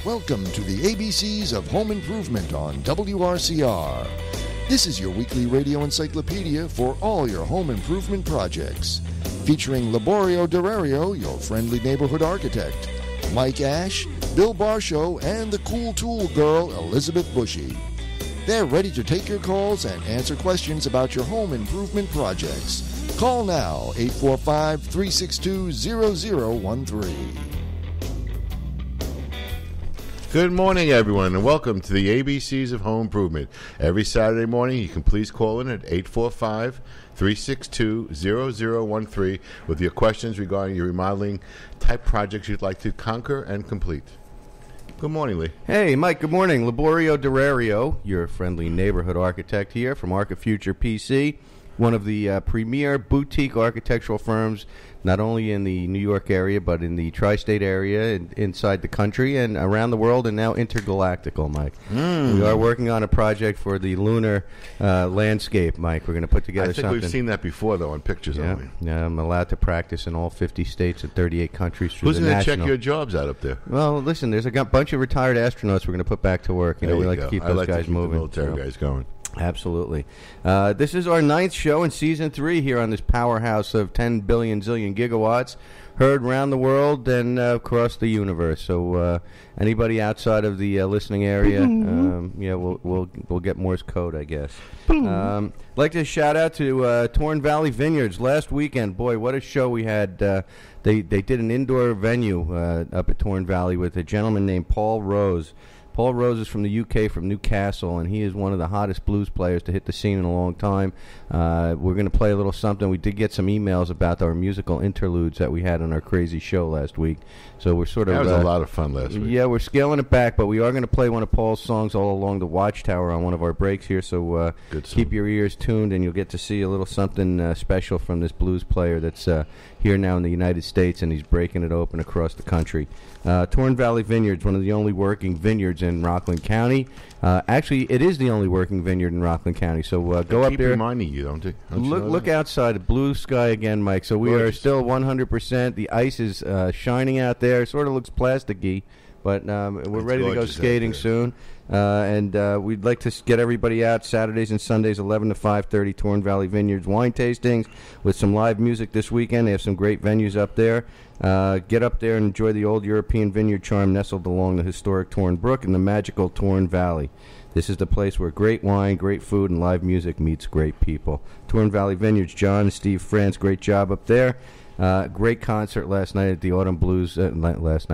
Welcome to the ABCs of Home Improvement on WRCR. This is your weekly radio encyclopedia for all your home improvement projects. Featuring Laborio Durario, your friendly neighborhood architect, Mike Ash, Bill Barshow, and the cool tool girl, Elizabeth Bushy. They're ready to take your calls and answer questions about your home improvement projects. Call now, 845-362-0013. Good morning, everyone, and welcome to the ABCs of Home Improvement. Every Saturday morning, you can please call in at 845-362-0013 with your questions regarding your remodeling type projects you'd like to conquer and complete. Good morning, Lee. Hey, Mike, good morning. Laborio Durario, your friendly neighborhood architect here from Archifuture PC, one of the premier boutique architectural firms, not only in the New York area, but in the tri-state area, and inside the country, and around the world, and now intergalactical, Mike. We are working on a project for the lunar landscape, Mike. We're going to put together something. I think we've seen that before, though, on pictures only. Yeah, I'm allowed to practice in all 50 states and 38 countries through Who's the going to national. check your jobs out up there? Well, listen, there's a bunch of retired astronauts we're going to put back to work. You know, we like to keep those guys moving. The military guys going. Absolutely. This is our 9th show in Season 3 here on this powerhouse of 10 billion zillion gigawatts, heard around the world and across the universe. So anybody outside of the listening area, we'll get Morse code, I guess. Like to shout out to Torn Valley Vineyards. Last weekend, boy, what a show we had. They did an indoor venue up at Torn Valley with a gentleman named Paul Rose. Paul Rose is from the UK, from Newcastle, and he is one of the hottest blues players to hit the scene in a long time. We're going to play a little something. We did get some emails about our musical interludes that we had on our crazy show last week. So we're sort of... That was a lot of fun last week. Yeah, we're scaling it back, but we are going to play one of Paul's songs all along the Watchtower on one of our breaks here. So keep your ears tuned, and you'll get to see a little something special from this blues player that's here now in the United States, and he's breaking it open across the country. Torn Valley Vineyards, one of the only working vineyards in Rockland County. Actually, it is the only working vineyard in Rockland County. So go up there. Keep reminding you, don't they? Look outside, the blue sky again, Mike. So we are still 100%. The ice is shining out there. It sort of looks plasticky, but we're ready to go skating soon. And we'd like to get everybody out Saturdays and Sundays, 11 to 5:30, Torn Valley Vineyards wine tastings with some live music this weekend. They have some great venues up there. Get up there and enjoy the old European vineyard charm nestled along the historic Torn Brook in the magical Torn Valley. This is the place where great wine, great food, and live music meets great people. Torn Valley Vineyards, John and Steve France, great job up there. Great concert last night at the Autumn Blues, last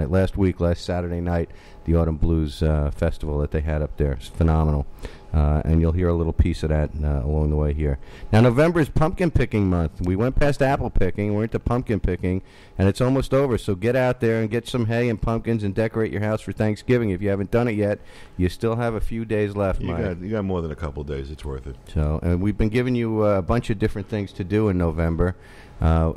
Saturday night, the Autumn Blues Festival that they had up there. It's phenomenal. And you'll hear a little piece of that along the way here. Now, November is pumpkin picking month. We went past apple picking. We're into pumpkin picking, and it's almost over. So get out there and get some hay and pumpkins and decorate your house for Thanksgiving. If you haven't done it yet, you still have a few days left, Mike. You got more than a couple of days. It's worth it. So, and we've been giving you a bunch of different things to do in November.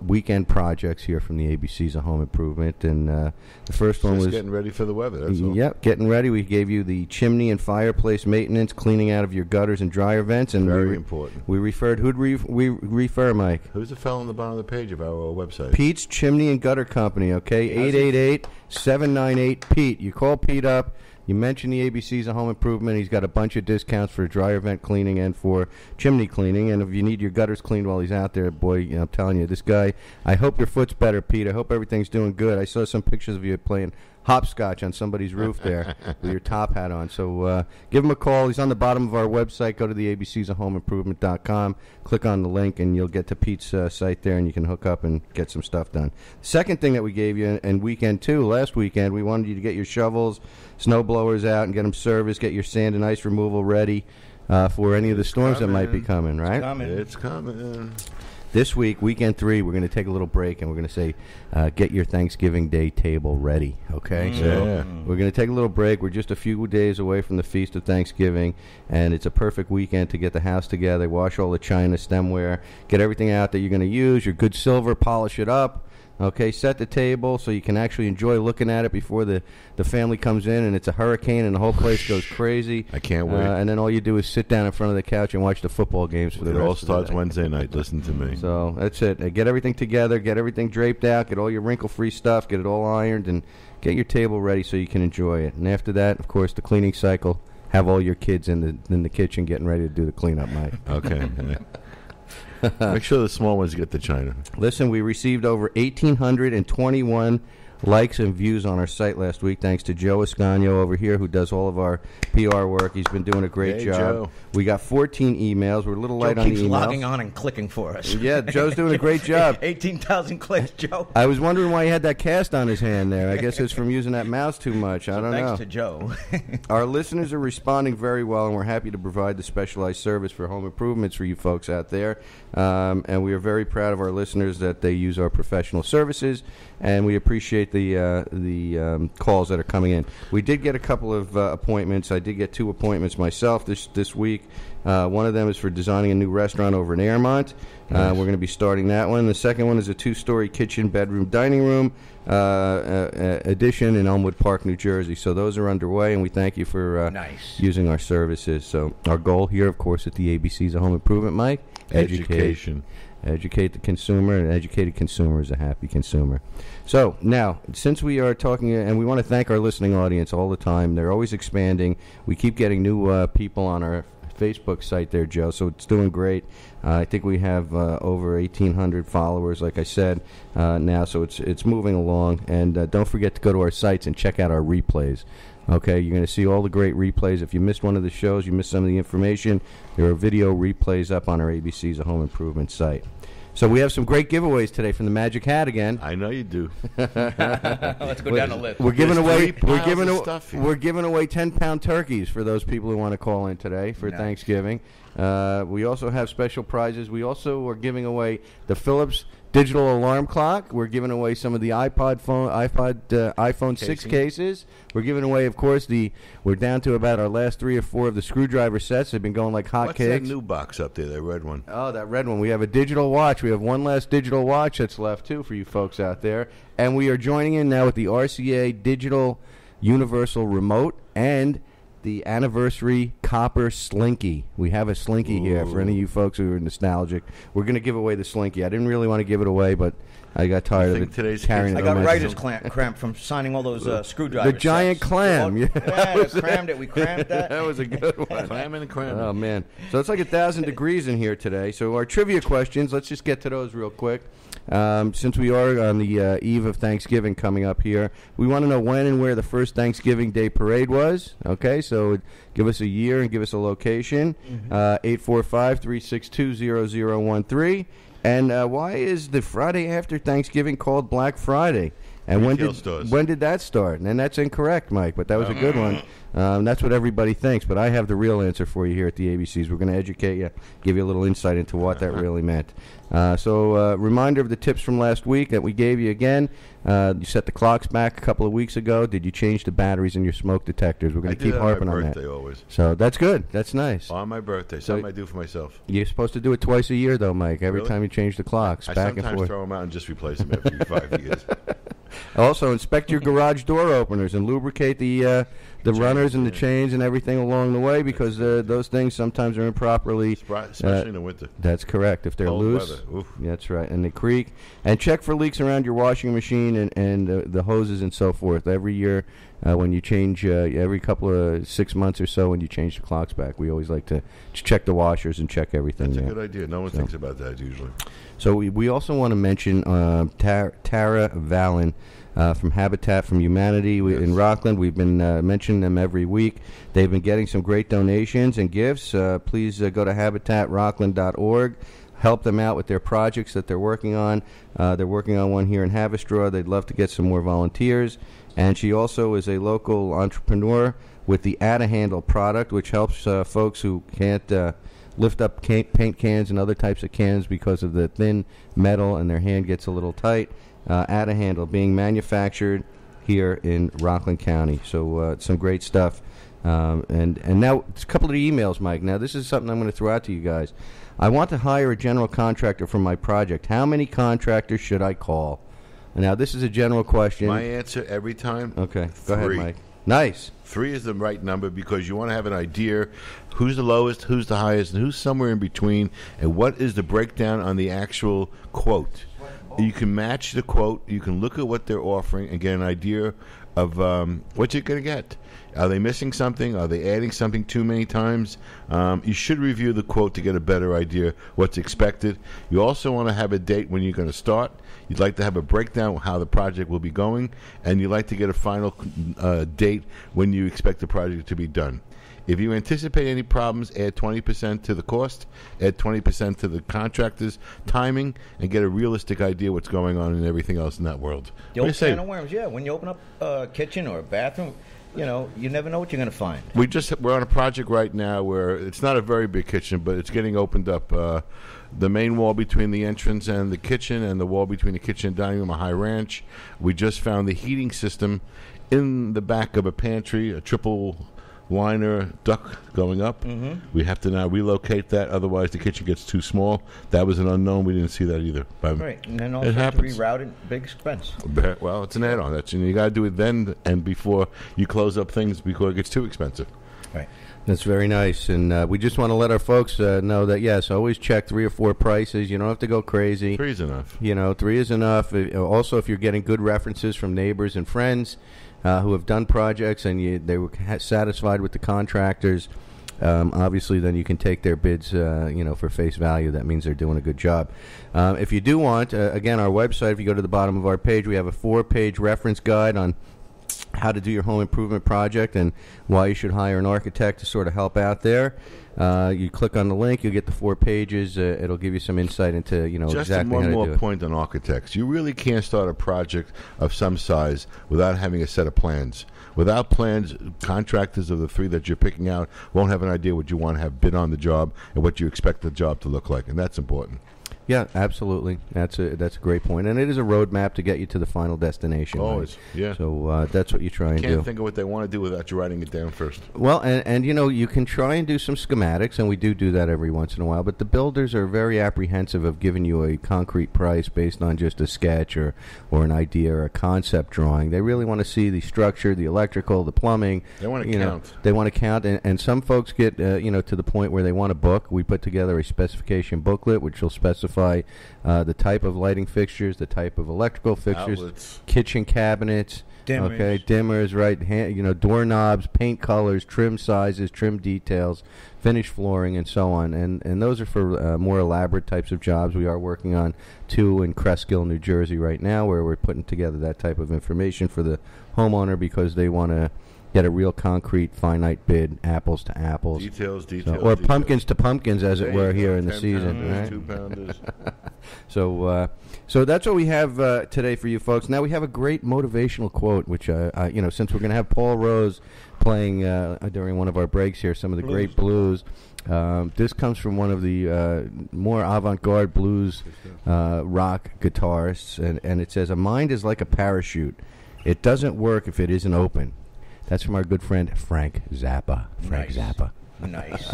Weekend projects here from the ABCs of Home Improvement, and the first one was getting ready for the weather. That's all. Yep, getting ready. We gave you the chimney and fireplace maintenance, cleaning out of your gutters and dryer vents, and very important. We referred. Who'd we refer, Mike? Who's the fellow on the bottom of the page of our website? Pete's Chimney and Gutter Company. Okay, 888-798-PETE. You call Pete up. You mentioned the ABCs of Home Improvement. He's got a bunch of discounts for dryer vent cleaning and for chimney cleaning. And if you need your gutters cleaned while he's out there, boy, I'm telling you, this guy, I hope your foot's better, Pete. I hope everything's doing good. I saw some pictures of you playing hopscotch on somebody's roof there with your top hat on. So give him a call. He's on the bottom of our website. Go to the ABCsofHomeImprovement.com. Click on the link, and you'll get to Pete's site there, and you can hook up and get some stuff done. Second thing that we gave you, and weekend two, last weekend, we wanted you to get your shovels, snow blowers out, and get them serviced, get your sand and ice removal ready for any of the storms that might be coming, right? It's coming. This week, weekend 3, we're going to take a little break, and we're going to say, get your Thanksgiving Day table ready, okay? So we're going to take a little break. We're just a few days away from the Feast of Thanksgiving, and it's a perfect weekend to get the house together, wash all the china, stemware, get everything out that you're going to use, your good silver, polish it up. Okay, set the table so you can actually enjoy looking at it before the family comes in and it's a hurricane and the whole place goes crazy. I can't wait. And then all you do is sit down in front of the couch and watch the football games for the rest of the day. It all starts Wednesday night. Listen to me. So that's it. Get everything together, get everything draped out, get all your wrinkle-free stuff, get it all ironed, and get your table ready so you can enjoy it. And after that, of course, the cleaning cycle. Have all your kids in the kitchen getting ready to do the cleanup, Mike. Okay. Make sure the small ones get the china. Listen, we received over 1,821 likes and views on our site last week, thanks to Joe Escagno over here, who does all of our PR work. He's been doing a great job. Joe. We got 14 emails. We're a little light on the emails. Joe keeps logging on and clicking for us. Yeah, Joe's doing a great job. 18,000 clicks, Joe. I was wondering why he had that cast on his hand there. I guess it's from using that mouse too much. I don't know. Thanks to Joe. Our listeners are responding very well, and we're happy to provide the specialized service for home improvements for you folks out there. And we are very proud of our listeners that they use our professional services, and we appreciate the calls that are coming in. We did get a couple of appointments. I did get 2 appointments myself this week. One of them is for designing a new restaurant over in Airmont. Nice. We're going to be starting that one. The second one is a 2-story kitchen, bedroom, dining room addition in Elmwood Park, New Jersey. So those are underway, and we thank you for using our services. So our goal here, of course, at the ABC's of Home Improvement, Mike, education. Educate the consumer. An educated consumer is a happy consumer. So now, since we are talking, and we want to thank our listening audience all the time. They're always expanding. We keep getting new people on our Facebook site there, Joe, so it's doing great. I think we have over 1,800 followers, like I said, now, so it's moving along. And don't forget to go to our sites and check out our replays. Okay, you're going to see all the great replays. If you missed one of the shows, you missed some of the information, there are video replays up on our ABC's of Home Improvement site. So we have some great giveaways today from the Magic Hat again. I know you do. Let's go down the list. We're giving away 10-pound turkeys for those people who want to call in today for Thanksgiving. We also have special prizes. We also are giving away the Philips digital alarm clock. We're giving away some of the iPhone 6 cases. We're giving away, of course, we're down to about our last 3 or 4 of the screwdriver sets. They've been going like hotcakes. What's that new box up there, that red one? Oh, that red one. We have a digital watch. We have one last digital watch that's left, too, for you folks out there. And we are joining in now with the RCA Digital Universal Remote and the anniversary copper slinky. We have a slinky here for any of you folks who are nostalgic. We're going to give away the slinky. I didn't really want to give it away, but I got tired of it carrying it. I got writer's cramp from signing all those screwdrivers. The giant clam. We crammed that. That was a good one. Clam and cram. Oh, man. So it's like 1,000 degrees in here today. So our trivia questions, let's just get to those real quick. Since we are on the eve of Thanksgiving coming up here, we want to know when and where the first Thanksgiving Day parade was. Okay, so give us a year and give us a location. 845-362-0013. And why is the Friday after Thanksgiving called Black Friday? And when did that start? And that's incorrect, Mike, but that was a good one. That's what everybody thinks, but I have the real answer for you here at the ABCs. We're going to educate you, give you a little insight into what that really meant. So reminder of the tips from last week that we gave you again. You set the clocks back a couple of weeks ago. Did you change the batteries in your smoke detectors? We're going to keep harping on that. on my birthday always. So that's good. That's nice. On my birthday. Something I do for myself. You're supposed to do it twice a year, though, Mike, every time you change the clocks. I back and sometimes forth. throw them out and just replace them every 5 years. Also, inspect your garage door openers and lubricate the runners and the chains and everything along the way, because those things sometimes are improperly. Especially in the winter. That's correct. If they're loose. That's right. And they creak. And check for leaks around your washing machine and the hoses and so forth. Every year when you change, every couple of 6 months or so when you change the clocks back, we always like to check the washers and check everything. That's a good idea. No one thinks about that usually. So we also want to mention Tara Vallon from Habitat for Humanity in Rockland. We've been mentioning them every week. They've been getting some great donations and gifts. Please go to habitatrockland.org. Help them out with their projects that they're working on. They're working on one here in Haverstraw. They'd love to get some more volunteers. And she also is a local entrepreneur with the Add-A-Handle product, which helps folks who can't lift up paint cans and other types of cans because of the thin metal and their hand gets a little tight. Add-A-Handle being manufactured here in Rockland County. So some great stuff. And now a couple of the emails, Mike. Now this is something I'm going to throw out to you guys. I want to hire a general contractor for my project. How many contractors should I call? Now this is a general question. My answer every time. Okay, 3. go ahead, Mike. Nice. 3 is the right number because you want to have an idea who's the lowest, who's the highest, and who's somewhere in between, and what is the breakdown on the actual quote. You can match the quote. You can look at what they're offering and get an idea of what you're going to get. Are they missing something? Are they adding something too many times? You should review the quote to get a better idea what's expected. You also want to have a date when you're going to start. You'd like to have a breakdown of how the project will be going, and you'd like to get a final date when you expect the project to be done. If you anticipate any problems, add 20% to the cost, add 20% to the contractor's timing, and get a realistic idea what's going on and everything else in that world. The old can of worms, yeah. When you open up a kitchen or a bathroom, you never know what you're going to find. We're on a project right now where it's not a very big kitchen, but it's getting opened up. The main wall between the entrance and the kitchen, and the wall between the kitchen and dining room, a high ranch. We just found the heating system in the back of a pantry, a triple liner duct going up. Mm-hmm. We have to now relocate that, otherwise the kitchen gets too small. That was an unknown. We didn't see that either. Right, and then also have to reroute it, big expense. Well, it's an add-on. You got to do it then and before you close up things because it gets too expensive. Right. That's very nice, and we just want to let our folks know that, yes, always check 3 or 4 prices. You don't have to go crazy. 3 is enough. 3 is enough. Also, if you're getting good references from neighbors and friends who have done projects and they were satisfied with the contractors, obviously then you can take their bids for face value. That means they're doing a good job. If you do want, again, our website, if you go to the bottom of our page, we have a 4-page reference guide on how to do your home improvement project and why you should hire an architect to sort of help out there. You click on the link, you'll get the 4 pages. It'll give you some insight into just exactly how to do it. Just one more point on architects. You really can't start a project of some size without having a set of plans. Without plans, contractors of the 3 that you're picking out won't have an idea what you want to have bid on the job and what you expect the job to look like, and that's important. Yeah, absolutely. That's a great point, and it is a roadmap to get you to the final destination. Always, right? Yeah. So that's what you try and do. You can't think of what they want to do without you writing it down first. Well, and you can try and do some schematics, and we do that every once in a while. But the builders are very apprehensive of giving you a concrete price based on just a sketch or an idea or a concept drawing. They really want to see the structure, the electrical, the plumbing. They want to count. They want to count, and some folks get to the point where they want a book. We put together a specification booklet, which will specify the type of lighting fixtures, the type of electrical fixtures, outlets, kitchen cabinets, dimmers, right? Doorknobs, paint colors, trim sizes, trim details, finish flooring, and so on. And those are for more elaborate types of jobs. We are working on 2 in Cresskill, New Jersey, right now, where we're putting together that type of information for the homeowner because they want to get a real concrete, finite bid, apples to apples. Details. Or pumpkins to pumpkins, as it were, here in the season. Pounders, right? 2 pounders. So that's what we have today for you folks. Now we have a great motivational quote, which, since we're going to have Paul Rose playing during one of our breaks here, some of the great blues. This comes from one of the more avant-garde blues rock guitarists, and it says, "A mind is like a parachute. It doesn't work if it isn't open." That's from our good friend Frank Zappa. Zappa. Nice.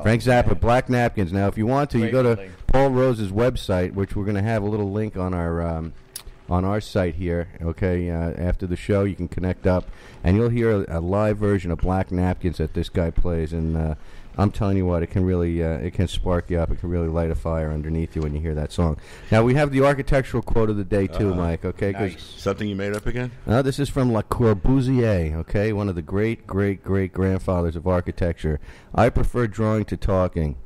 Frank Zappa, man. Black Napkins. Now, if you want to, you go to Paul Rose's website, which we're going to have a little link on our site here. Okay, after the show, you can connect up, and you'll hear a live version of Black Napkins that this guy plays. And I'm telling you what, it can really it can spark you up. It can really light a fire underneath you when you hear that song. Now, we have the architectural quote of the day, too, Mike, okay? Nice. Something you made up again? This is from Le Corbusier, okay? One of the great, great, great grandfathers of architecture. "I prefer drawing to talking.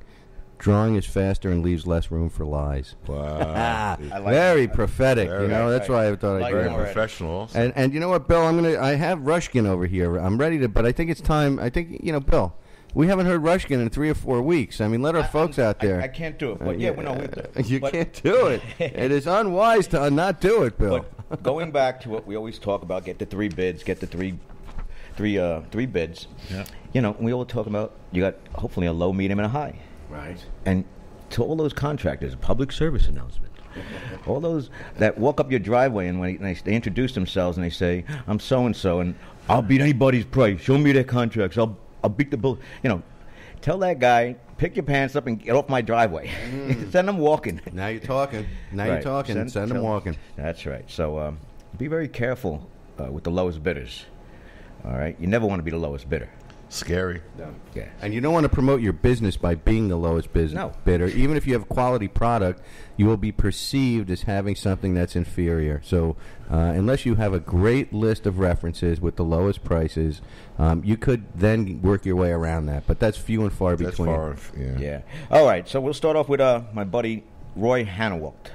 Drawing is faster and leaves less room for lies." Wow. Very prophetic, that's why I thought I'd very professional. And you know what, Bill? I have Rushkin over here. I'm ready to, but I think it's time. I think, Bill, we haven't heard Rushkin in 3 or 4 weeks. I mean, let our folks out there. I can't do it, but you can't do it. It is unwise to not do it, Bill. But going back to what we always talk about, get the 3 bids, get the three bids. Yeah. We all talk about you got hopefully a low, medium, and a high. Right. And to all those contractors, a public service announcement. All those that walk up your driveway and when they introduce themselves and they say, "I'm so and so, and I'll beat anybody's price. Show me their contracts. I'll beat the bill." Tell that guy, pick your pants up and get off my driveway. Send them walking. Now you're talking. You're talking. Send them walking. That's right. So be very careful with the lowest bidders. All right, you never want to be the lowest bidder. Scary. Yeah. And you don't want to promote your business by being the lowest bidder. Even if you have a quality product, you will be perceived as having something that's inferior. So unless you have a great list of references with the lowest prices, you could then work your way around that. But that's few and far between. That's far, yeah. All right, so we'll start off with my buddy Roy Hanawalt.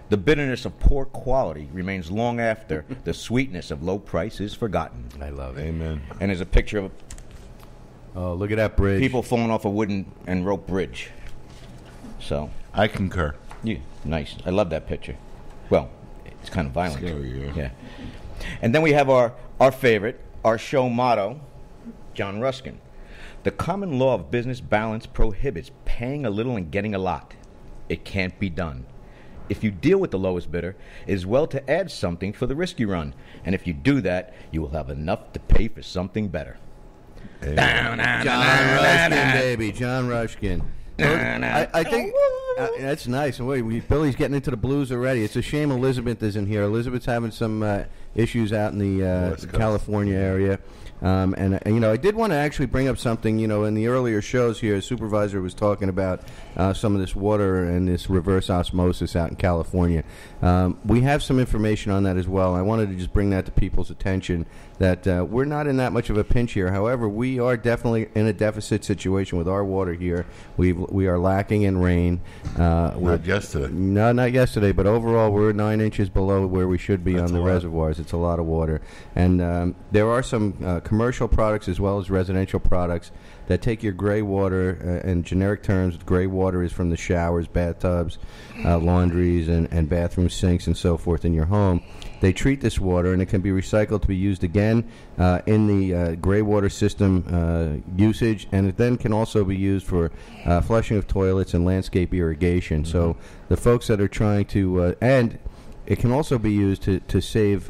The bitterness of poor quality remains long after the sweetness of low price is forgotten. I love it. Amen. And there's a picture of look at that bridge. people falling off a wooden and rope bridge. So I concur. yeah, nice. I love that picture. Well, it's kind of violent. Scary, yeah. And then we have our favorite, our show motto, John Ruskin. The common law of business balance prohibits paying a little and getting a lot. It can't be done. If you deal with the lowest bidder, it is well to add something for the risk you run. And if you do that, you will have enough to pay for something better. John Ruskin, baby. John Ruskin. I think that's nice. Wait, Billy's getting into the blues already. It's a shame Elizabeth isn't here. Elizabeth's having some issues out in the California area. And I did want to actually bring up something, in the earlier shows here, a supervisor was talking about some of this water and this reverse osmosis out in California. We have some information on that as well. I wanted to just bring that to people's attention, that we're not in that much of a pinch here. However, we are definitely in a deficit situation with our water here. We are lacking in rain. Not yesterday. No, not yesterday, but overall we're 9 inches below where we should be on the reservoirs. It's a lot of water. And there are some commercial products as well as residential products that take your gray water, in generic terms, gray water is from the showers, bathtubs, laundries, and bathroom sinks and so forth in your home. They treat this water, and it can be recycled to be used again in the gray water system usage, and it then can also be used for flushing of toilets and landscape irrigation. Mm-hmm. So the folks that are trying to and it can also be used to save,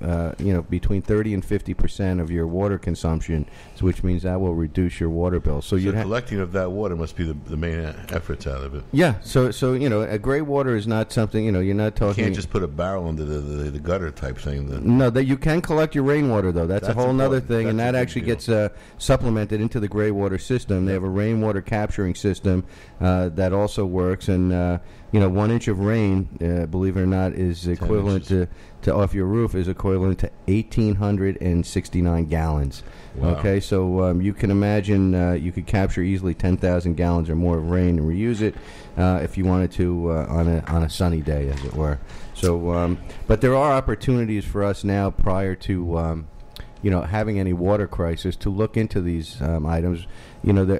between 30 and 50% of your water consumption, which means that will reduce your water bill. So collecting of that water must be the main efforts out of it. Yeah. So a gray water is not something, you're not talking. You can't just put a barrel into the gutter type thing. No, that you can collect your rainwater, though. That's a whole other thing, and that actually gets supplemented into the gray water system. They have a rainwater capturing system that also works, and 1 inch of rain, believe it or not, is equivalent to off your roof is equivalent to 1,869 gallons. Wow. Okay, so you can imagine you could capture easily 10,000 gallons or more of rain and reuse it if you wanted to on a sunny day, as it were. So, but there are opportunities for us now prior to having any water crisis to look into these items.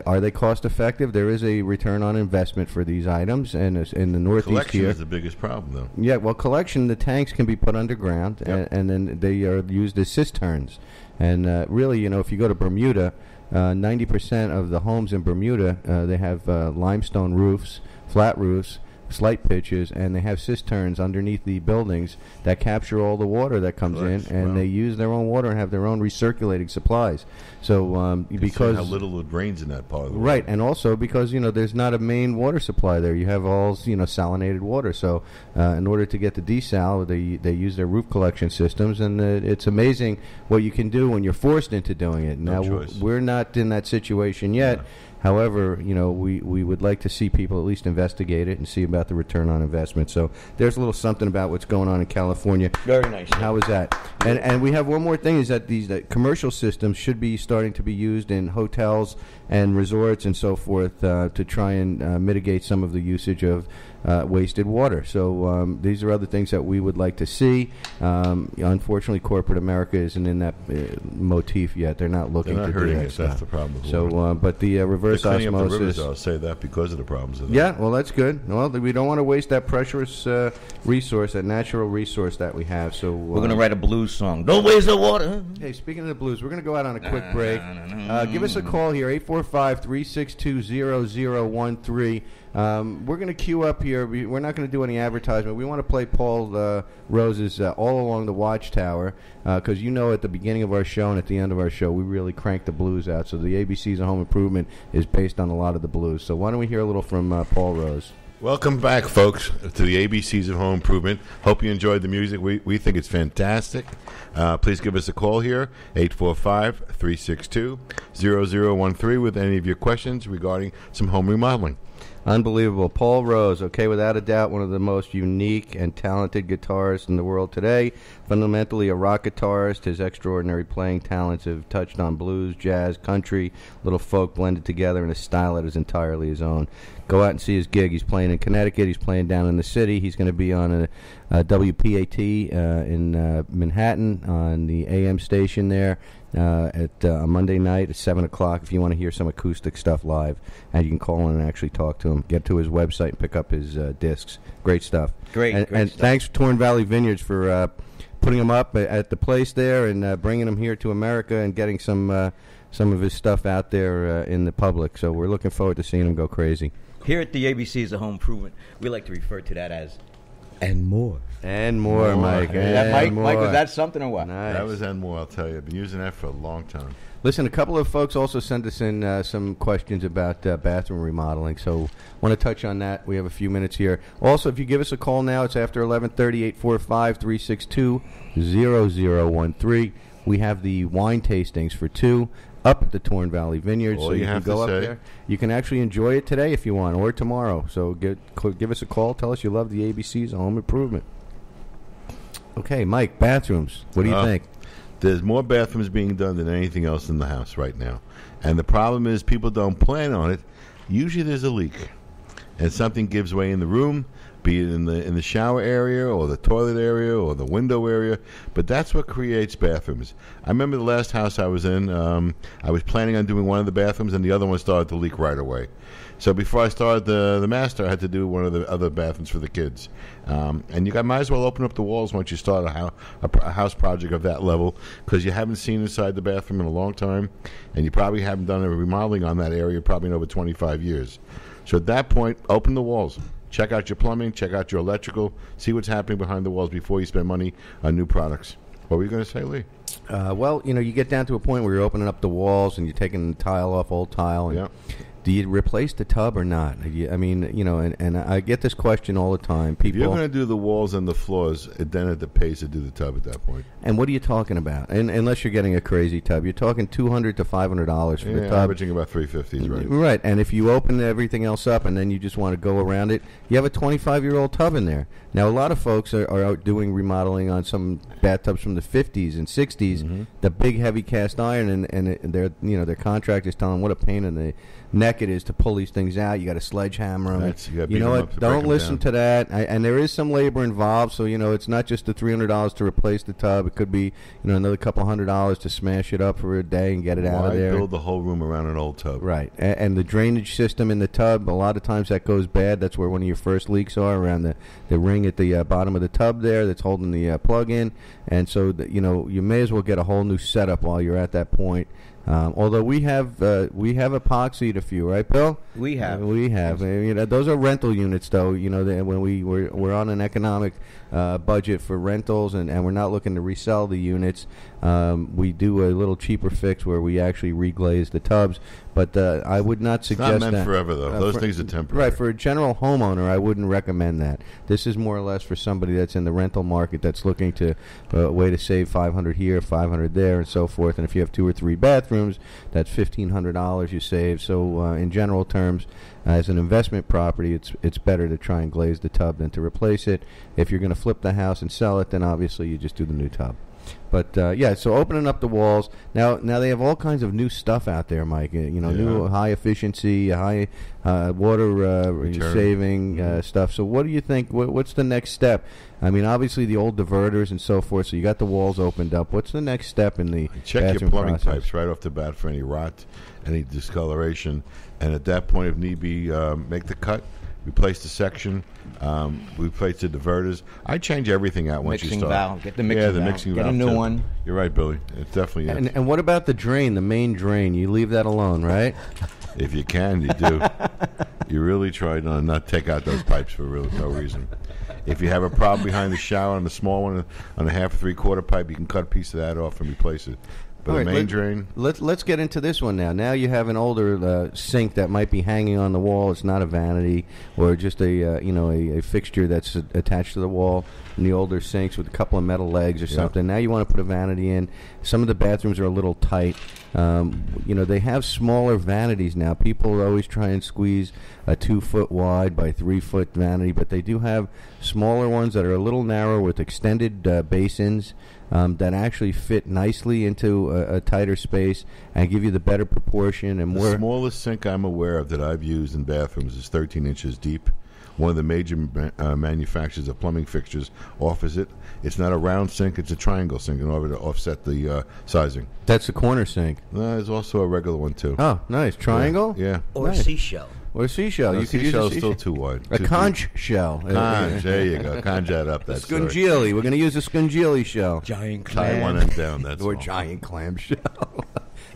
Are they cost effective? There is a return on investment for these items, and in the Northeast collection here, is the biggest problem, though. Yeah, well, collection, the tanks can be put underground, and then they are used as cisterns. And really, if you go to Bermuda, 90% of the homes in Bermuda, they have limestone roofs, flat roofs, slight pitches, and they have cisterns underneath the buildings that capture all the water that comes in, and they use their own water and have their own recirculating supplies. So because how little it rains in that part of the world. Right, and also because there's not a main water supply there. You have all salinated water. So in order to get the desal, they use their roof collection systems, and it's amazing what you can do when you're forced into doing it. Now we're not in that situation yet. Yeah. However, we would like to see people at least investigate it and see about the return on investment. So there's a little something about what's going on in California. Very nice. How is that? And we have one more thing, is that these commercial systems should be starting to be used in hotels and resorts and so forth to try and mitigate some of the usage of wasted water. So these are other things that we would like to see. Unfortunately, corporate America isn't in that motif yet. They're not looking to do that stuff. That's the problem with water. But the reverse osmosis. Up the rivers, I'll say that because of the problems. Yeah, well, that's good. Well, we don't want to waste that precious resource, that natural resource that we have. So we're going to write a blues song. Don't waste the water. Hey, speaking of the blues, we're going to go out on a quick break. Give us a call here, 845-362-0013. We're going to queue up here. We're not going to do any advertisement. We want to play Paul Rose's All Along the Watchtower, because at the beginning of our show and at the end of our show, we really crank the blues out. So the ABCs of Home Improvement is based on a lot of the blues. So why don't we hear a little from Paul Rose? Welcome back, folks, to the ABCs of Home Improvement. Hope you enjoyed the music. We think it's fantastic. Please give us a call here, 845-362-0013, with any of your questions regarding some home remodeling. Unbelievable. Paul Rose, okay, without a doubt, one of the most unique and talented guitarists in the world today. Fundamentally a rock guitarist, his extraordinary playing talents have touched on blues, jazz, country, little folk blended together in a style that is entirely his own. Go out and see his gig. He's playing in Connecticut. He's playing down in the city. He's going to be on a WPAT in Manhattan on the AM station there at Monday night at 7 o'clock if you want to hear some acoustic stuff live. And you can call in and actually talk to him. Get to his website and pick up his discs. Great stuff. Great and stuff. Thanks to Torn Valley Vineyards for putting him up at the place there and bringing him here to America and getting some of his stuff out there in the public. So we're looking forward to seeing him go crazy. Here at the ABCs of Home Improvement, we like to refer to that as and more. And more, Mike. Mike, was that something or what? Nice. That was and more, I'll tell you. I've been using that for a long time. Listen, a couple of folks also sent us in some questions about bathroom remodeling, so want to touch on that. We have a few minutes here. Also, if you give us a call now, it's after 11:30, 845-362-0013. We have the wine tastings for 2 up at the Torn Valley Vineyard, so you can go up there. You can actually enjoy it today if you want, or tomorrow. So give us a call. Tell us you love the ABCs of Home Improvement. Okay, Mike, bathrooms. What do you think? There's more bathrooms being done than anything else in the house right now. And the problem is people don't plan on it. Usually there's a leak. And something gives way in the room, be it in the shower area or the toilet area or the window area. But that's what creates bathrooms. I remember the last house I was in, I was planning on doing one of the bathrooms and the other one started to leak right away. So before I started the master, I had to do one of the other bathrooms for the kids. And you might as well open up the walls once you start a house project of that level, because you haven't seen inside the bathroom in a long time, and you probably haven't done a remodeling on that area probably in over 25 years. So at that point, open the walls. Check out your plumbing, check out your electrical, see what's happening behind the walls before you spend money on new products. What were you going to say, Lee? Well, you get down to a point where you're opening up the walls and you're taking the tile off, old tile. And do you replace the tub or not? I mean, and I get this question all the time. People, if you're going to do the walls and the floors, then it pays to do the tub at that point. And what are you talking about? And unless you're getting a crazy tub, you're talking $200 to $500 for the tub. Averaging about $350, right? Right, and if you open everything else up and then you just want to go around it, you have a 25-year-old tub in there. Now, a lot of folks are out doing remodeling on some bathtubs from the 50s and 60s, the big, heavy cast iron, and their contractors tell them what a pain in the neck it is to pull these things out. You got to sledgehammer them. You know what? Don't listen to that. And there is some labor involved, so it's not just the $300 to replace the tub. It could be another couple $100 to smash it up for a day and get it out of there. Build the whole room around an old tub. Right, and the drainage system in the tub, a lot of times that goes bad. That's where one of your first leaks are, around the ring at the bottom of the tub there that's holding the plug in. And so you may as well get a whole new setup while you're at that point. Although we have epoxied a few, right, Bill? We have. Those are rental units, though. When we're on an economic budget for rentals, and we're not looking to resell the units, we do a little cheaper fix where we actually reglaze the tubs. But I would not suggest that. It's not meant forever, though. Those things are temporary. Right, for a general homeowner, I wouldn't recommend that. This is more or less for somebody that's in the rental market that's looking to a way to save $500 here, $500 there, and so forth. And if you have 2 or 3 bathrooms, that's $1,500 you save. So in general terms, as an investment property, it's better to try and glaze the tub than to replace it. If you're going to flip the house and sell it, then obviously you just do the new tub. But so opening up the walls. Now they have all kinds of new stuff out there, Mike. New high efficiency, high water saving stuff. So what do you think? What's the next step? I mean, obviously the old diverters and so forth. So you got the walls opened up. What's the next step in the check your plumbing pipes right off the bat for any rot, any discoloration, and at that point, if need be, make the cut. Replace the section. Replace the diverters. I change everything out once you start. Valve. Get the mixing valve. Mixing valve. Get a new one. You're right, Billy. It's definitely And what about the drain, the main drain? You leave that alone, right? If you can, you do. You really try to not take out those pipes for no reason. If you have a problem behind the shower on the small one, on the 1/2 or 3/4 pipe, you can cut a piece of that off and replace it. But the main drain. Let's get into this one now. Now you have an older sink that might be hanging on the wall. It's not a vanity or just a fixture that's attached to the wall. And the older sinks with a couple of metal legs or something. Now you want to put a vanity in. Some of the bathrooms are a little tight. They have smaller vanities now. People always try and squeeze a 2-foot wide by 3-foot vanity, but they do have smaller ones that are a little narrower with extended basins. That actually fit nicely into a tighter space and give you the better proportion and more. The smallest sink I'm aware of that I've used in bathrooms is 13 inches deep. One of the major manufacturers of plumbing fixtures offers it. It's not a round sink; it's a triangle sink in order to offset the sizing. That's a corner sink. There's also a regular one too. Oh, nice triangle. Yeah, or nice. A seashell. Or a seashell. You could use seashell is still too wide. A conch shell. Conch, there you go. Conch that up. That's Scungili. We're going to use a Scungili shell. Giant clam. Tie one end down. That's or all. Giant clam shell.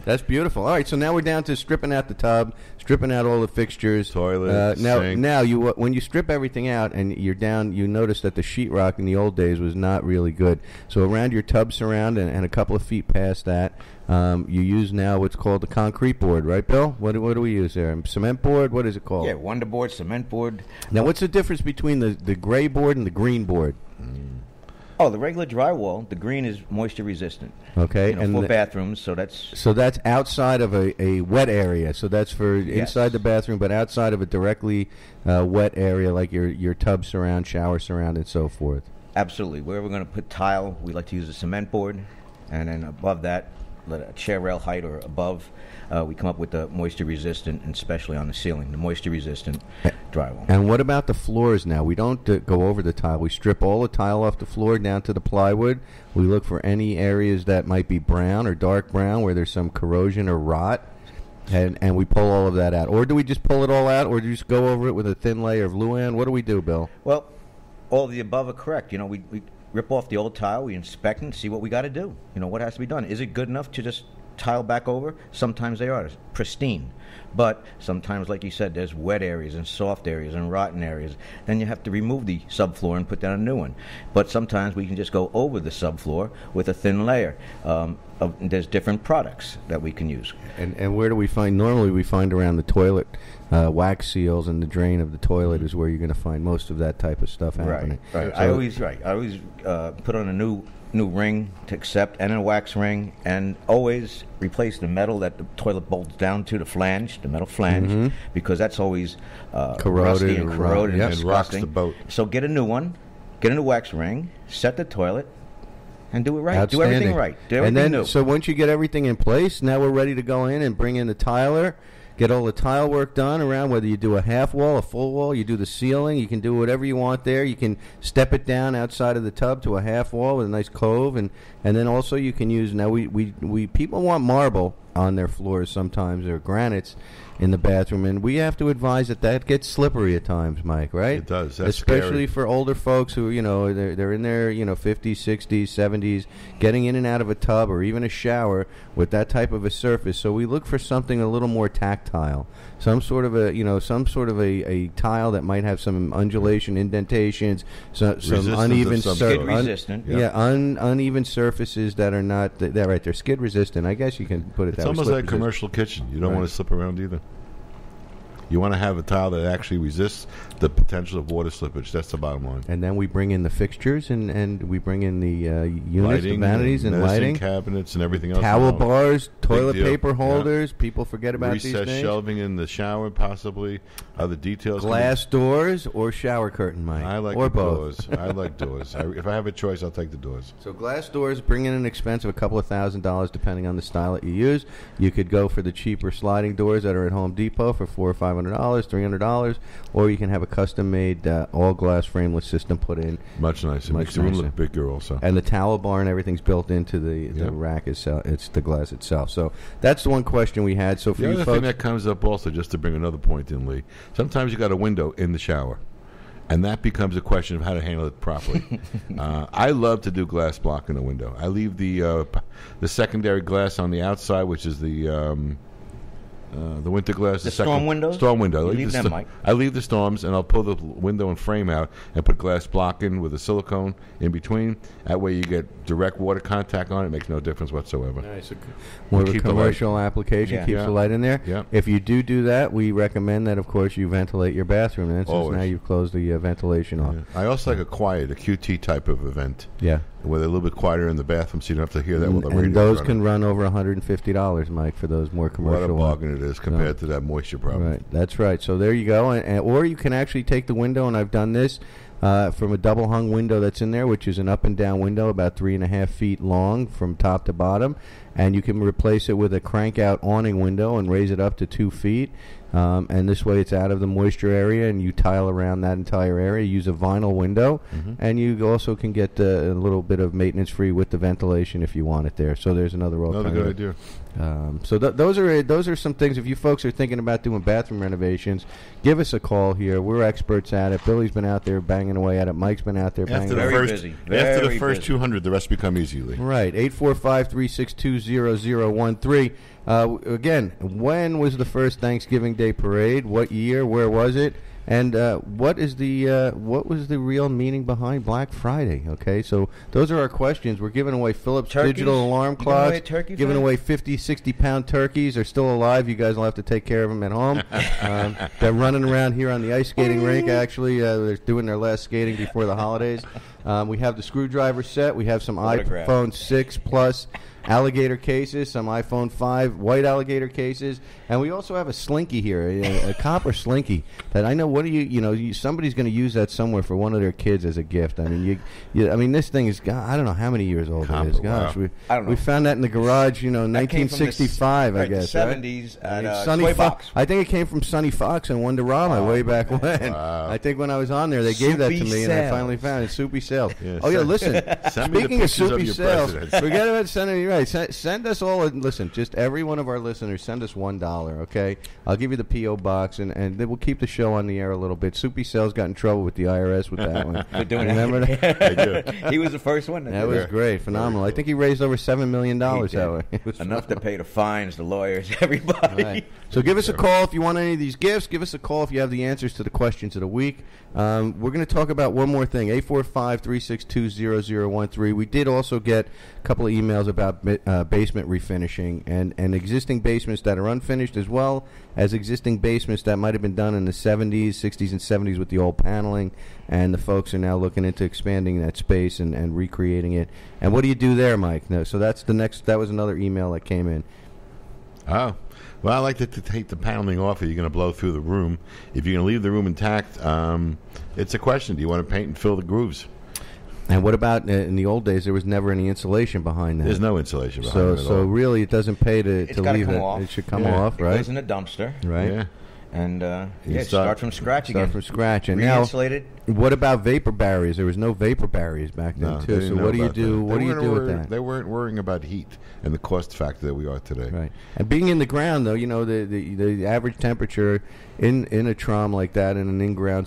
That's beautiful. All right, so now we're down to stripping out the tub, stripping out all the fixtures. Toilet, sink. Now, when you strip everything out and you're down, you notice that the sheetrock in the old days was not really good. So around your tub surround and a couple of feet past that, you use now what's called the concrete board, right, Bill? What do we use there? Cement board? What is it called? Yeah, Wonder board, cement board. Now, what's the difference between the gray board and the green board? Oh, the regular drywall, the green is moisture resistant. Okay, and for bathrooms, so that's outside of a wet area. So that's for inside the bathroom, but outside of a directly wet area like your tub surround, shower surround, and so forth. Absolutely. Where we're going to put tile, we like to use a cement board, and then above that, let a chair rail height or above, we come up with the moisture resistant, and especially on the ceiling, the moisture resistant drywall. And what about the floors now? We don't go over the tile. We strip all the tile off the floor down to the plywood. We look for any areas that might be brown or dark brown where there's some corrosion or rot, and we pull all of that out. Or do we just pull it all out, or do you just go over it with a thin layer of Luan? What do we do, Bill? Well, all of the above are correct. We rip off the old tile, we inspect and see what we got to do. What has to be done. Is it good enough to just tile back over? Sometimes they are pristine, but sometimes, like you said, there's wet areas and soft areas and rotten areas. Then you have to remove the subfloor and put down a new one. But sometimes we can just go over the subfloor with a thin layer. There's different products that we can use. And where do we find? Normally we find around the toilet wax seals, and the drain of the toilet is where you're going to find most of that type of stuff happening. Right. I always put on a new ring to accept and a wax ring, and always replace the metal that the toilet bolts down to, the metal flange, because that's always rusty and corroded and rocks the boat. So get a new one, get a new wax ring, set the toilet, and do it right. Do Outstanding. everything right. Do everything new. So once you get everything in place, now we're ready to go in and bring in the tiler. Get all the tile work done around, whether you do a half wall, a full wall, you do the ceiling, you can do whatever you want there. You can step it down outside of the tub to a half wall with a nice cove, and then also you can use, now we people want marble on their floors sometimes, or granites in the bathroom, and we have to advise that gets slippery at times, Mike, right? It does. That's especially scary. For older folks who, they're in their 50s, 60s, 70s, getting in and out of a tub or even a shower with that type of a surface. So we look for something a little more tactile, some sort of a tile that might have some undulation, indentations, some uneven uneven surfaces that are not that right. They're skid resistant. I guess you can put it that way. It's almost like a commercial kitchen. You don't want to slip around either. You want to have a tile that actually resists the potential of water slippage. That's the bottom line. And then we bring in the fixtures, and we bring in the units, lighting, the vanities, and lighting, cabinets, and everything else. Towel bars, toilet paper holders. Yeah. People forget about these things. Recessed shelving in the shower, possibly. Other details. Glass doors or shower curtain, Mike. I like or the both. doors. I like doors. If I have a choice, I'll take the doors. So glass doors bring in an expense of a couple of $1,000 depending on the style that you use. You could go for the cheaper sliding doors that are at Home Depot for $400 or $500, $300, or you can have a custom-made all-glass frameless system put in. Much nicer. Makes the room look bigger also. And the towel bar and everything's built into the rack itself. It's the glass itself. So that's the one question we had. So for the you other folks, thing that comes up also, just to bring another point in, Lee, sometimes you got a window in the shower, and that becomes a question of how to handle it properly. I love to do glass block in the window. I leave the secondary glass on the outside, which is the The winter glass. The storm windows? Storm window. You leave them, Mike. I leave the storms, and I'll pull the window and frame out and put glass block in with a silicone in between. That way you get direct water contact on it. It makes no difference whatsoever. Nice. More of a commercial application. Keeps the light in there. Yeah. If you do that, we recommend that, of course, you ventilate your bathroom. And since now you've closed the ventilation off. Yeah. I also like a quiet, a QT type of event. Yeah. Where they're a little bit quieter in the bathroom, so you don't have to hear that while the radio's And those running. can run over $150, Mike, for those more commercial What a bargain it is compared to that moisture problem. Right, that's right. So there you go. Or you can actually take the window, and I've done this, from a double hung window that's in there, which is an up and down window about 3.5 feet long from top to bottom, and you can replace it with a crank out awning window and raise it up to 2 feet. And this way it's out of the moisture area, and you tile around that entire area. Use a vinyl window, and you also can get a little bit of maintenance free with the ventilation if you want it there. So there's another alternative. Another good idea. So those are some things. If you folks are thinking about doing bathroom renovations, give us a call here. We're experts at it. Billy's been out there banging away at it. Mike's been out there banging away. After the first 200, the rest become easy. Right. 845-362-0013. Again, when was the first Thanksgiving Day parade? What year? Where was it? And what was the real meaning behind Black Friday? Okay, so those are our questions. We're giving away Philips digital alarm clocks, giving away 50, 60-pound turkeys. They're still alive. You guys will have to take care of them at home. They're running around here on the ice skating rink, actually. They're doing their last skating before the holidays. We have the screwdriver set. We have some iPhone 6 Plus alligator cases, some iPhone 5 white alligator cases, and we also have a slinky here, a copper slinky that I know. Somebody's going to use that somewhere for one of their kids as a gift. I mean, this thing is, I don't know how many years old it is. Gosh, wow. I don't know. We found that in the garage, 1965, I guess. The 70s at Sunny Fox. I think it came from Sunny Fox and Wonderama way back when. Wow. I think when I was on there, they gave that to me, and I finally found it. Soupy Sales. Yeah, Listen. Speaking of Soupy Sales, forget about sending me. Right, send us all. Listen, just every one of our listeners, send us $1. Okay, I'll give you the PO box, and then we'll keep the show on the air a little bit. Soupy Sales got in trouble with the IRS with that one. Remember that? I do. He was the first one. That was great, phenomenal. I think he raised over $7 million that way. Enough to pay the fines, the lawyers, everybody. Right. So give us a call if you want any of these gifts. Give us a call if you have the answers to the questions of the week. We're going to talk about one more thing, 845-362-0013. We did also get a couple of emails about basement refinishing and existing basements that are unfinished, as well as existing basements that might have been done in the 70s, 60s, and 70s with the old paneling, and the folks are now looking into expanding that space and recreating it. And what do you do there, Mike? No, so that's the next. That was another email that came in. Oh. Well, I like to take the paneling off if you're going to blow through the room. If you're going to leave the room intact, it's a question. Do you want to paint and fill the grooves? And what about in the old days? There was never any insulation behind that. There's no insulation behind it at all. So really, it doesn't pay to leave it. Off. It should come off, right? It goes in a dumpster, right? Yeah. And start from scratch again. Start from scratch. And re-insulated. Now, what about vapor barriers? There was no vapor barriers back then, too. So what do you do? What do you do with that? They weren't worrying about heat and the cost factor that we are today. Right. And being in the ground, though, the average temperature in a trom like that, in an in-ground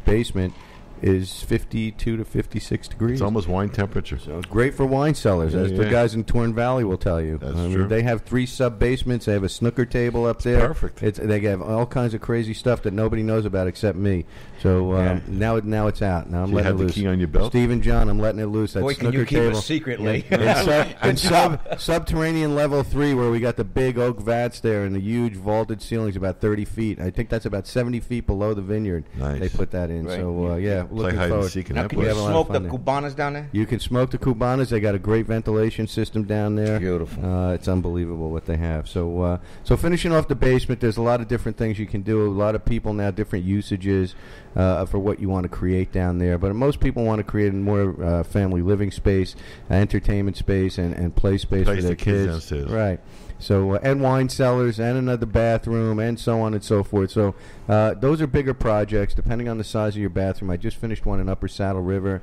basement, is 52 to 56 degrees. It's almost wine temperature. So it's great for wine cellars, as the guys in Torn Valley will tell you. That's true. They have 3 sub-basements. They have a snooker table up there. Perfect. They have all kinds of crazy stuff that nobody knows about except me. So now it's out. Now I'm letting it loose. You have the key on your belt? Steve and John, I'm letting it loose. That Boy, snooker can you keep table. it secretly. In subterranean level 3, where we got the big oak vats there and the huge vaulted ceilings about 30 feet. I think that's about 70 feet below the vineyard. Nice. They put that in. Right. So, looking hide and forward. seek in Now, that can you place. smoke the Cubanas down there? You can smoke the Cubanas. They got a great ventilation system down there. Beautiful. It's unbelievable what they have. So finishing off the basement, there's a lot of different things you can do. A lot of people now, different usages for what you want to create down there. But most people want to create a more family living space, entertainment space, and play space for their kids. Downstairs. Right. So and wine cellars and another bathroom and so on and so forth. So those are bigger projects depending on the size of your bathroom. I just finished one in Upper Saddle River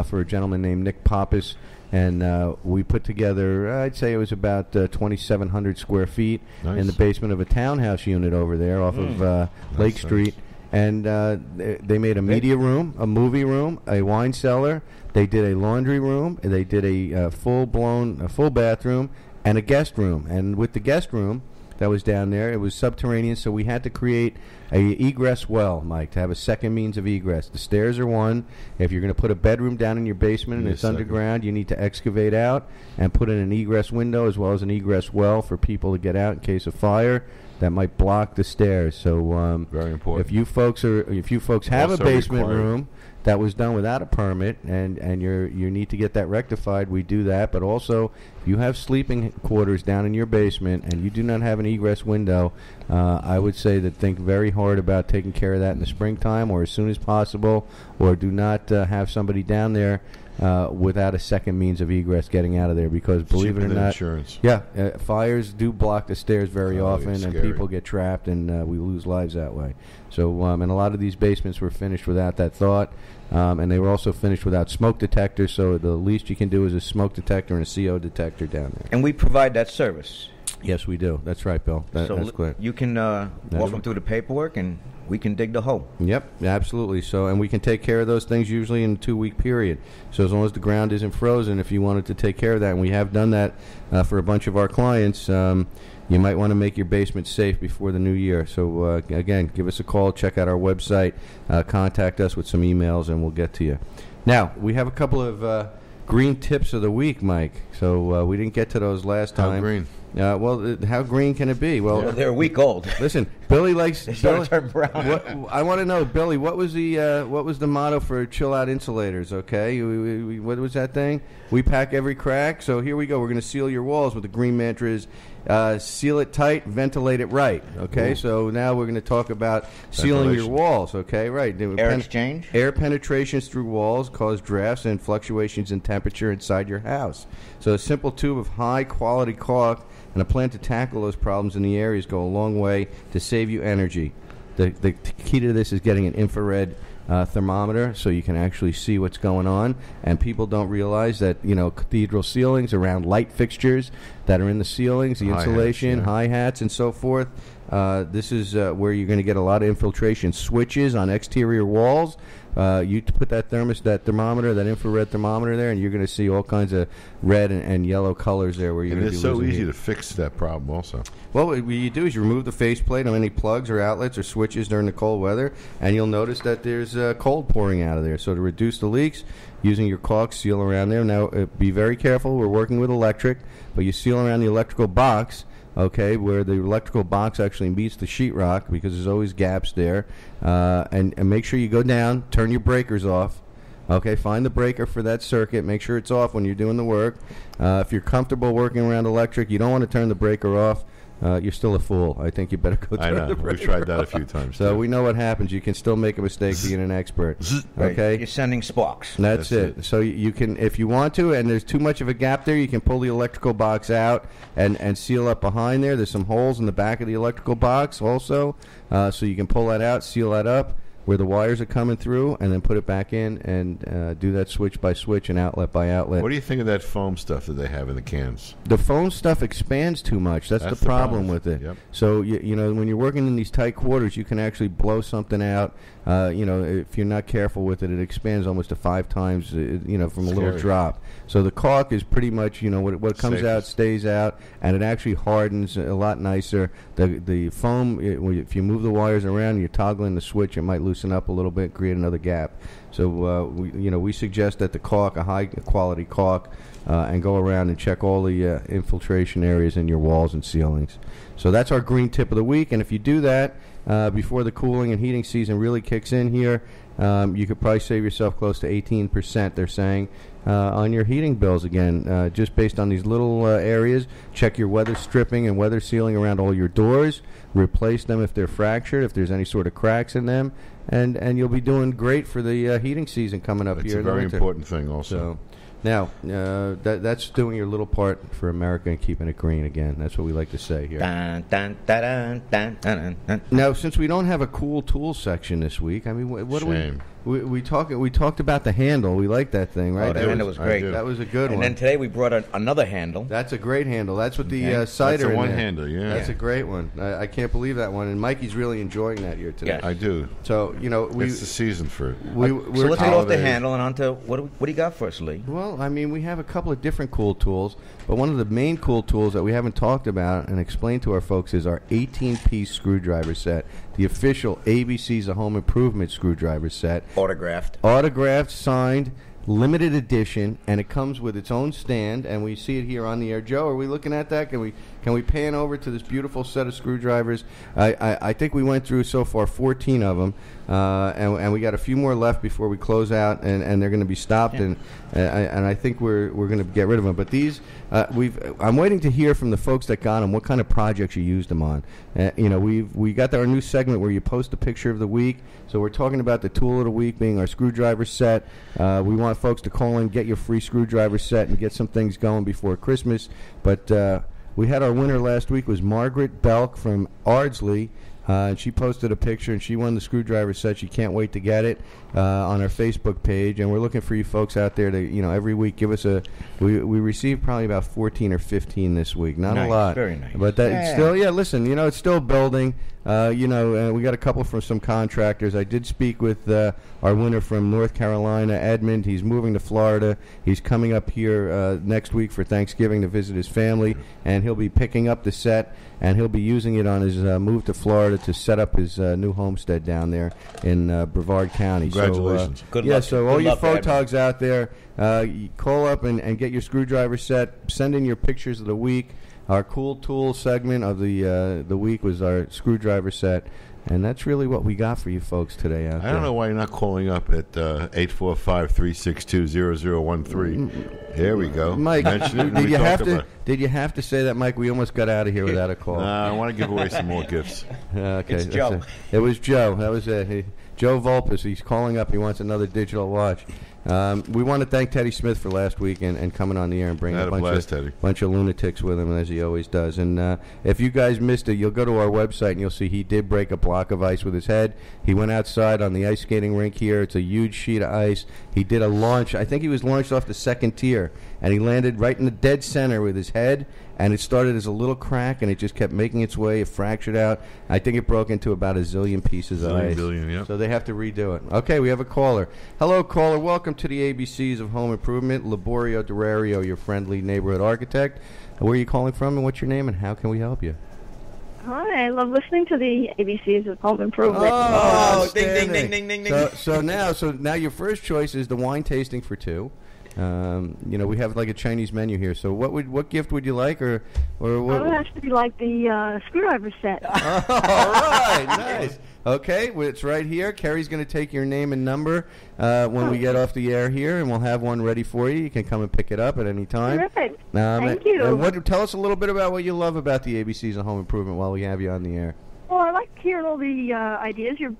for a gentleman named Nick Pappas, and we put together, I'd say it was about 2,700 square feet in the basement of a townhouse unit over there off of Lake Street. And they made a media room, a movie room, a wine cellar. They did a laundry room. They did a full bathroom and a guest room. And with the guest room that was down there, it was subterranean, so we had to create a egress well, Mike, to have a second means of egress. The stairs are one. If you're going to put a bedroom down in your basement and it's underground, you need to excavate out and put in an egress window as well as an egress well for people to get out in case of fire. That might block the stairs. So very important. If you folks have also a basement room that was done without a permit, and you need to get that rectified, we do that. But also, if you have sleeping quarters down in your basement and you do not have an egress window, I would say that think very hard about taking care of that in the springtime or as soon as possible, or do not have somebody down there without a second means of egress getting out of there, because believe it or not, insurance. Fires do block the stairs very often, and people get trapped, and we lose lives that way. So, and a lot of these basements were finished without that thought, and they were also finished without smoke detectors, so the least you can do is a smoke detector and a CO detector down there. And we provide that service. Yes, we do. That's right, Bill. That's clear. You can walk them through the paperwork, and we can dig the hole. Yep, absolutely. So, and we can take care of those things usually in a 2-week period. So as long as the ground isn't frozen, if you wanted to take care of that, and we have done that for a bunch of our clients, you might want to make your basement safe before the new year. So, again, give us a call, check out our website, contact us with some emails, and we'll get to you. Now, we have a couple of green tips of the week, Mike. So we didn't get to those last time. How green? How green can it be? Well, they're a week old. Listen, Billy likes. They start to turn brown. I want to know, Billy, what was the motto for Chill Out Insulators? Okay, what was that thing? We pack every crack. So here we go. We're going to seal your walls with the green mantra is seal it tight, ventilate it right. Okay, so now we're going to talk about sealing your walls. Okay, right. Air exchange. Air penetrations through walls cause drafts and fluctuations in temperature inside your house. So a simple tube of high-quality caulk and a plan to tackle those problems in the areas go a long way to save you energy. The key to this is getting an infrared thermometer so you can actually see what's going on. And people don't realize that, cathedral ceilings around light fixtures that are in the ceilings, the insulation, high hats, and so forth. This is where you're going to get a lot of infiltration. Switches on exterior walls. You put that thermometer, that infrared thermometer there, and you're going to see all kinds of red and yellow colors there. Where you're going to it's so easy to fix that problem also. Well, what you do is you remove the faceplate on any plugs or outlets or switches during the cold weather, and you'll notice that there's cold pouring out of there. So to reduce the leaks, using your caulk, seal around there. Now, be very careful. We're working with electric, but you seal around the electrical box, okay, where the electrical box actually meets the sheetrock, because there's always gaps there. And make sure you go down, turn your breakers off. Okay, find the breaker for that circuit. Make sure it's off when you're doing the work. If you're comfortable working around electric, you don't want to turn the breaker off. You're still a fool. I think you better go turn the breaker We've tried that a few times. So we know what happens. You can still make a mistake being an expert. Okay? You're sending sparks. That's it. So you can, if you want to, and there's too much of a gap there, you can pull the electrical box out and seal up behind there. There's some holes in the back of the electrical box also. So you can pull that out, seal that up where the wires are coming through, and then put it back in and do that switch by switch and outlet by outlet. What do you think of that foam stuff that they have in the cans? The foam stuff expands too much. That's the problem with it. Yep. So, when you're working in these tight quarters, you can actually blow something out. If you're not careful with it, it expands almost to 5 times, from a little drop. So the caulk is pretty much, what comes out stays out, and it actually hardens a lot nicer. The foam, if you move the wires around, you're toggling the switch, it might loosen up a little bit, create another gap. So we suggest that the caulk, a high quality caulk, and go around and check all the infiltration areas in your walls and ceilings. So that's our green tip of the week. And if you do that before the cooling and heating season really kicks in here, you could probably save yourself close to 18%, they're saying, on your heating bills again, just based on these little areas. Check your weather stripping and weather sealing around all your doors. Replace them if they're fractured, if there's any sort of cracks in them, and you'll be doing great for the heating season coming up here in the winter. It's a very important thing also. So, now, that's doing your little part for America and keeping it green again. That's what we like to say here. Dun, dun, dun, dun, dun, dun, dun. Now, since we don't have a cool tools section this week, I mean, what do we? We talked about the handle. We like that thing, right? Oh, the handle was great. That was a good one. And then today we brought another handle. That's a great handle. That's with the cider. That's a one there. handle. Yeah, that's a great one. I can't believe that one. And Mikey's really enjoying that here today. Yes. I do. So it's the season for it. So let's get off the handle and onto what do you got for us, Lee? Well, I mean, we have a couple of different cool tools, but one of the main cool tools that we haven't talked about and explained to our folks is our 18-piece screwdriver set, the official ABC's a Home Improvement screwdriver set. Autographed, signed, limited edition, and it comes with its own stand, and we see it here on the air. Joe, are we looking at that? Can we pan over to this beautiful set of screwdrivers? I think we went through so far 14 of them, and we got a few more left before we close out, and they're going to be stopped, and I think we're going to get rid of them. But these, I'm waiting to hear from the folks that got them what kind of projects you used them on. We got our new segment where you post a picture of the week. So we're talking about the tool of the week being our screwdriver set. We want folks to call in, get your free screwdriver set, and get some things going before Christmas. But we had our winner last week was Margaret Belk from Ardsley. And she posted a picture, and she won the screwdriver set. She can't wait to get it on our Facebook page. And we're looking for you folks out there to, every week give us a. We received probably about 14 or 15 this week. Not nice, a lot, very nice. but it's still, listen, it's still building. We got a couple from some contractors. I did speak with our winner from North Carolina, Edmund. He's moving to Florida. He's coming up here next week for Thanksgiving to visit his family, and he'll be picking up the set, and he'll be using it on his move to Florida to set up his new homestead down there in Brevard County. Congratulations. Good luck. So all you photogs out there, you call up and get your screwdriver set. Send in your pictures of the week. Our cool tool segment of the week was our screwdriver set, and that's really what we got for you folks today out there. I don't know why you're not calling up at 845-362-0013. Here we go. Mike, did you have to say that, Mike? We almost got out of here without a call. I want to give away some more gifts. Okay, it's Joe. It was Joe. That was it. Joe Vulpes. He's calling up. He wants another digital watch. We want to thank Teddy Smith for last week and coming on the air and bringing a bunch of lunatics with him, as he always does. And if you guys missed it, you'll go to our website and you'll see he did break a block of ice with his head. He went outside on the ice skating rink here. It's a huge sheet of ice. He did a launch. I think he was launched off the second tier, and he landed right in the dead center with his head. And it started as a little crack, and it just kept making its way. It fractured out. I think it broke into about a zillion pieces of ice. Yep. So they have to redo it. Okay, we have a caller. Hello, caller. Welcome to the ABCs of Home Improvement. Laborio Durario, your friendly neighborhood architect. Where are you calling from, and what's your name, and how can we help you? Hi, I love listening to the ABCs of Home Improvement. Oh, ding, ding, ding, ding, ding. So now your first choice is the wine tasting for two. We have like a Chinese menu here. So what gift would you like, or what? It would actually like the screwdriver set. All right, nice. Okay, well, it's right here. Carrie's going to take your name and number when we get off the air here, and we'll have one ready for you. You can come and pick it up at any time. Terrific. Thank you. Tell us a little bit about what you love about the ABCs of Home Improvement while we have you on the air. Well, I like hearing all the ideas you're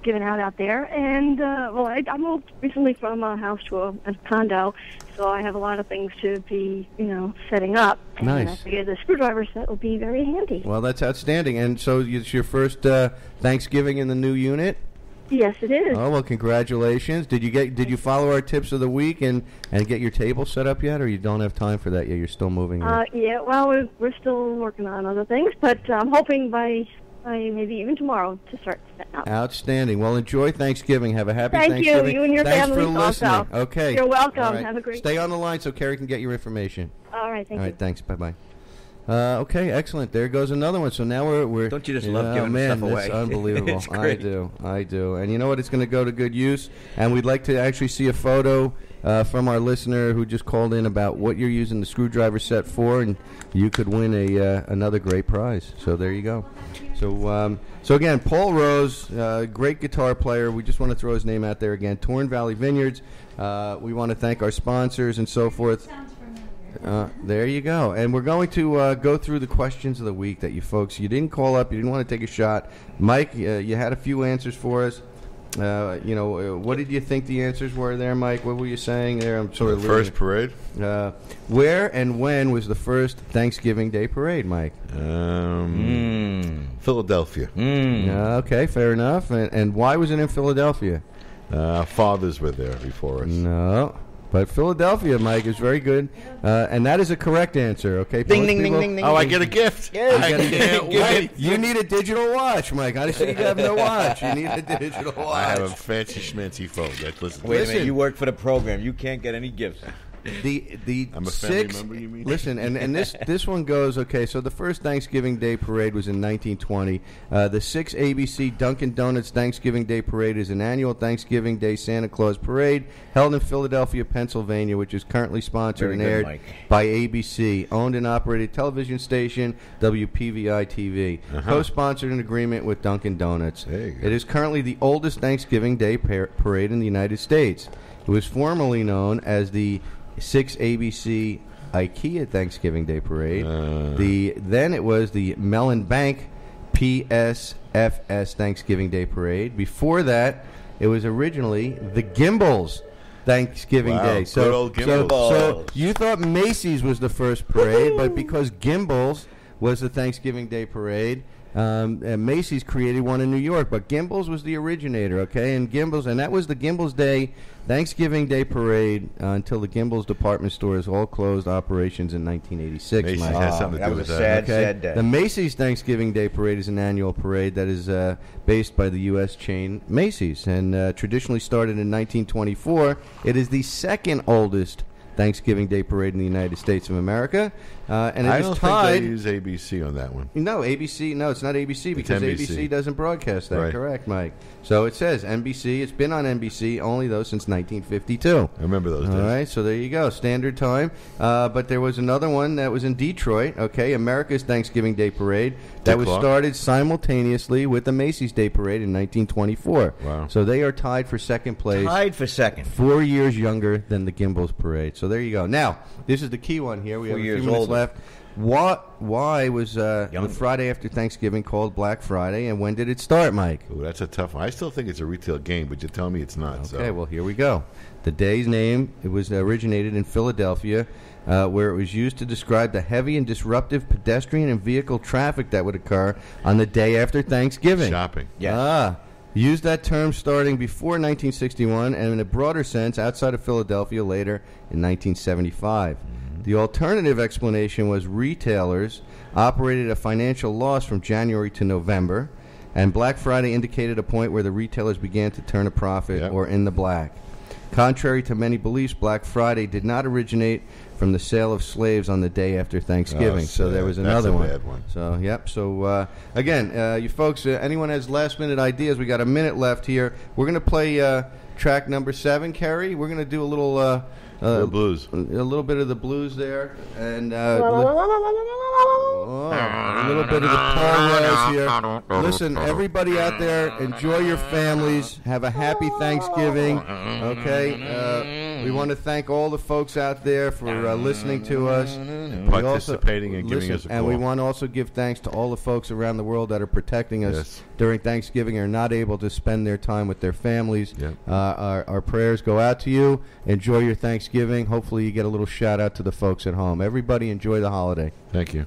giving out there. And, I moved recently from a house to a condo, so I have a lot of things to be, setting up. Nice. And I figured the screwdriver set will be very handy. Well, that's outstanding. And so it's your first Thanksgiving in the new unit? Yes, it is. Oh, well, congratulations. Did you follow our tips of the week and get your table set up yet, or you don't have time for that yet? You're still moving in? Yeah, well, we're still working on other things, but I'm hoping by maybe even tomorrow to start setting up. Outstanding. Well, enjoy Thanksgiving. Have a happy Thank Thanksgiving. Thank you. You and your Thanks family for listening. Also. Okay. You're welcome. Right. Have a great Stay on the line so Carrie can get your information. All right. Thank you. All right. Thanks. Bye-bye. Okay, excellent. There goes another one. So now we're don't you just love giving stuff away? It's unbelievable. It's great. I do. And you know what? It's going to go to good use. And we'd like to actually see a photo from our listener who just called in about what you're using the screwdriver set for, and you could win another great prize. So there you go. So again, Paul Rose, great guitar player. We just want to throw his name out there again. Torn Valley Vineyards. We want to thank our sponsors and so forth. There you go. And we're going to go through the questions of the week that you folks, you didn't call up, you didn't want to take a shot. Mike, you had a few answers for us. What did you think the answers were there, Mike? What were you saying there? I'm sort of first parade. Where and when was the first Thanksgiving Day parade, Mike? Philadelphia. Okay, fair enough. And why was it in Philadelphia? Fathers were there before us. No. But Philadelphia, Mike, is very good. And that is a correct answer, okay? Ding, ding, ding, ding, ding. Oh, I get a gift. Yes. I can't wait. You need a digital watch, Mike. I see you have no watch. You need a digital watch. I have a fancy schmancy phone. Wait a minute. You work for the program. You can't get any gifts. I'm a family member, you mean? Listen, and this one goes, okay, so the first Thanksgiving Day Parade was in 1920. The 6 ABC Dunkin' Donuts Thanksgiving Day Parade is an annual Thanksgiving Day Santa Claus parade held in Philadelphia, Pennsylvania, which is currently sponsored and aired by ABC, owned and operated television station WPVI-TV, co-sponsored an agreement with Dunkin' Donuts. It is currently the oldest Thanksgiving Day parade in the United States. It was formerly known as the 6 ABC IKEA Thanksgiving Day Parade. Then it was the Mellon Bank PSFS Thanksgiving Day Parade. Before that, it was originally the Gimbels Thanksgiving Day. Good old Gimbels. So you thought Macy's was the first parade, but because Gimbels was the Thanksgiving Day Parade, and Macy's created one in New York, but Gimbels was the originator, okay? And that was the Gimbels Day Thanksgiving Day Parade until the Gimbels department stores all closed operations in 1986. Macy's has something to do with that. That was a sad day. The Macy's Thanksgiving Day Parade is an annual parade that is based by the U.S. chain Macy's and traditionally started in 1924. It is the second oldest Thanksgiving Day Parade in the United States of America. And I it don't is tied. think they use ABC on that one. No, ABC. No, it's not ABC because ABC doesn't broadcast that. Right. Correct, Mike. So it says NBC. It's been on NBC only, though, since 1952. I remember those days. All right, so there you go. Standard time. But there was another one that was in Detroit, okay, America's Thanksgiving Day Parade, that was started simultaneously with the Macy's Day Parade in 1924. Wow. So they are tied for second place. Tied for second. 4 years younger than the Gimbels Parade. So there you go. Now, this is the key one here. We have a few minutes left. Why was the Friday after Thanksgiving called Black Friday, and when did it start, Mike? Ooh, that's a tough one. I still think it's a retail game, but you tell me it's not. Okay, well, here we go. The day's name, it was originated in Philadelphia, where it was used to describe the heavy and disruptive pedestrian and vehicle traffic that would occur on the day after Thanksgiving. Shopping. Yes. Used that term starting before 1961 and in a broader sense outside of Philadelphia later in 1975. The alternative explanation was retailers operated a financial loss from January to November, and Black Friday indicated a point where the retailers began to turn a profit or in the black. Contrary to many beliefs, Black Friday did not originate from the sale of slaves on the day after Thanksgiving. So there was another one. Bad one. So, yep. So, again, you folks, anyone has last-minute ideas? We got a minute left here. We're going to play track number 7, Kerry. We're going to do a little blues. A little bit of the blues there, and a little bit of the Paul Wells here. Listen, everybody out there, enjoy your families. Have a happy Thanksgiving. Okay, we want to thank all the folks out there for listening to us, participating and giving us a call. And we want to also give thanks to all the folks around the world that are protecting us during Thanksgiving and are not able to spend their time with their families. Our prayers go out to you. Enjoy your Thanksgiving. Hopefully you get a little shout out to the folks at home. Everybody enjoy the holiday. Thank you.